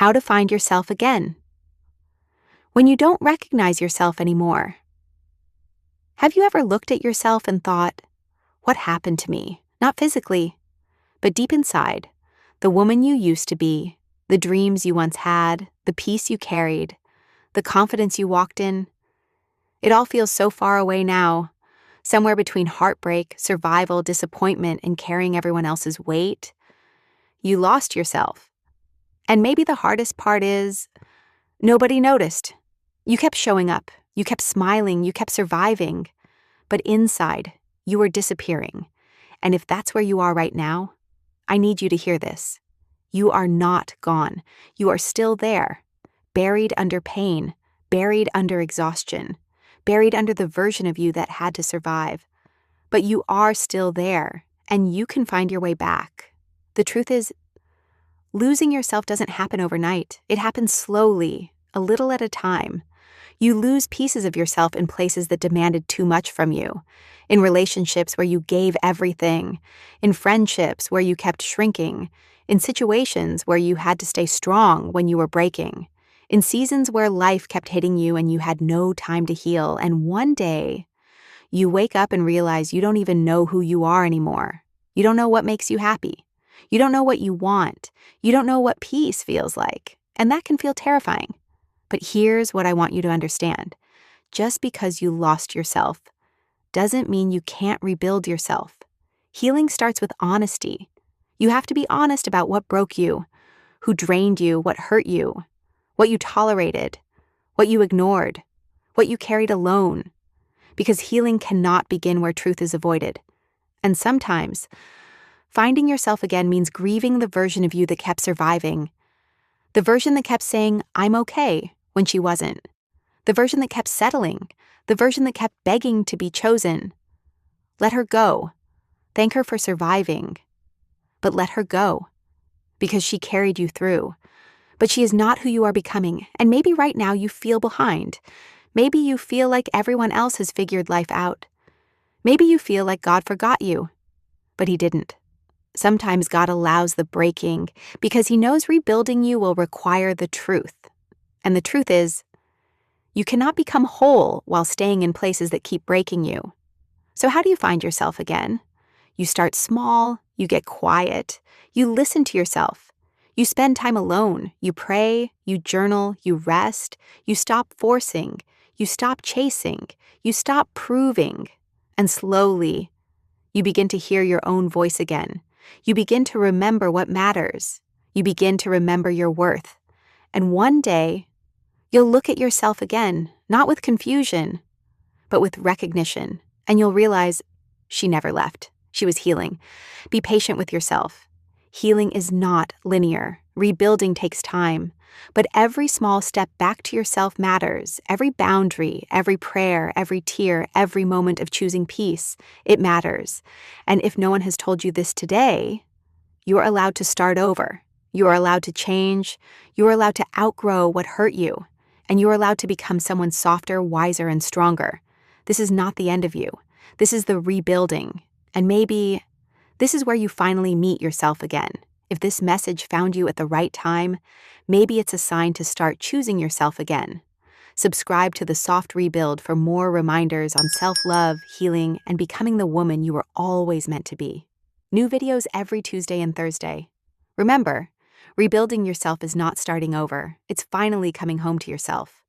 How to find yourself again. When you don't recognize yourself anymore. Have you ever looked at yourself and thought, what happened to me? Not physically, but deep inside. The woman you used to be, the dreams you once had, the peace you carried, the confidence you walked in. It all feels so far away now, somewhere between heartbreak, survival, disappointment, and carrying everyone else's weight. You lost yourself. And maybe the hardest part is, nobody noticed. You kept showing up, you kept smiling, you kept surviving, but inside, you were disappearing. And if that's where you are right now, I need you to hear this. You are not gone. You are still there, buried under pain, buried under exhaustion, buried under the version of you that had to survive. But you are still there, and you can find your way back. The truth is, losing yourself doesn't happen overnight. It happens slowly, a little at a time. You lose pieces of yourself in places that demanded too much from you, in relationships where you gave everything, in friendships where you kept shrinking, in situations where you had to stay strong when you were breaking, in seasons where life kept hitting you and you had no time to heal, and one day, you wake up and realize you don't even know who you are anymore. You don't know what makes you happy. You don't know what you want. You don't know what peace feels like, and that can feel terrifying. But here's what I want you to understand. Just because you lost yourself doesn't mean you can't rebuild yourself. Healing starts with honesty. You have to be honest about what broke you, who drained you, what hurt you, what you tolerated, what you ignored, what you carried alone. Because healing cannot begin where truth is avoided. And sometimes, finding yourself again means grieving the version of you that kept surviving. The version that kept saying, I'm okay, when she wasn't. The version that kept settling. The version that kept begging to be chosen. Let her go. Thank her for surviving. But let her go. Because she carried you through. But she is not who you are becoming, and maybe right now you feel behind. Maybe you feel like everyone else has figured life out. Maybe you feel like God forgot you. But He didn't. Sometimes God allows the breaking because He knows rebuilding you will require the truth. And the truth is, you cannot become whole while staying in places that keep breaking you. So how do you find yourself again? You start small, you get quiet, you listen to yourself. You spend time alone, you pray, you journal, you rest, you stop forcing, you stop chasing, you stop proving, and slowly, you begin to hear your own voice again. You begin to remember what matters. You begin to remember your worth. And one day, you'll look at yourself again, not with confusion, but with recognition, and you'll realize she never left. She was healing. Be patient with yourself. Healing is not linear. Rebuilding takes time. But every small step back to yourself matters. Every boundary, every prayer, every tear, every moment of choosing peace, it matters. And if no one has told you this today, you're allowed to start over. You are allowed to change. You are allowed to outgrow what hurt you. And you are allowed to become someone softer, wiser, and stronger. This is not the end of you. This is the rebuilding. And maybe this is where you finally meet yourself again. If this message found you at the right time, maybe it's a sign to start choosing yourself again. Subscribe to The Soft Rebuild for more reminders on self-love, healing, and becoming the woman you were always meant to be. New videos every Tuesday and Thursday. Remember, rebuilding yourself is not starting over. It's finally coming home to yourself.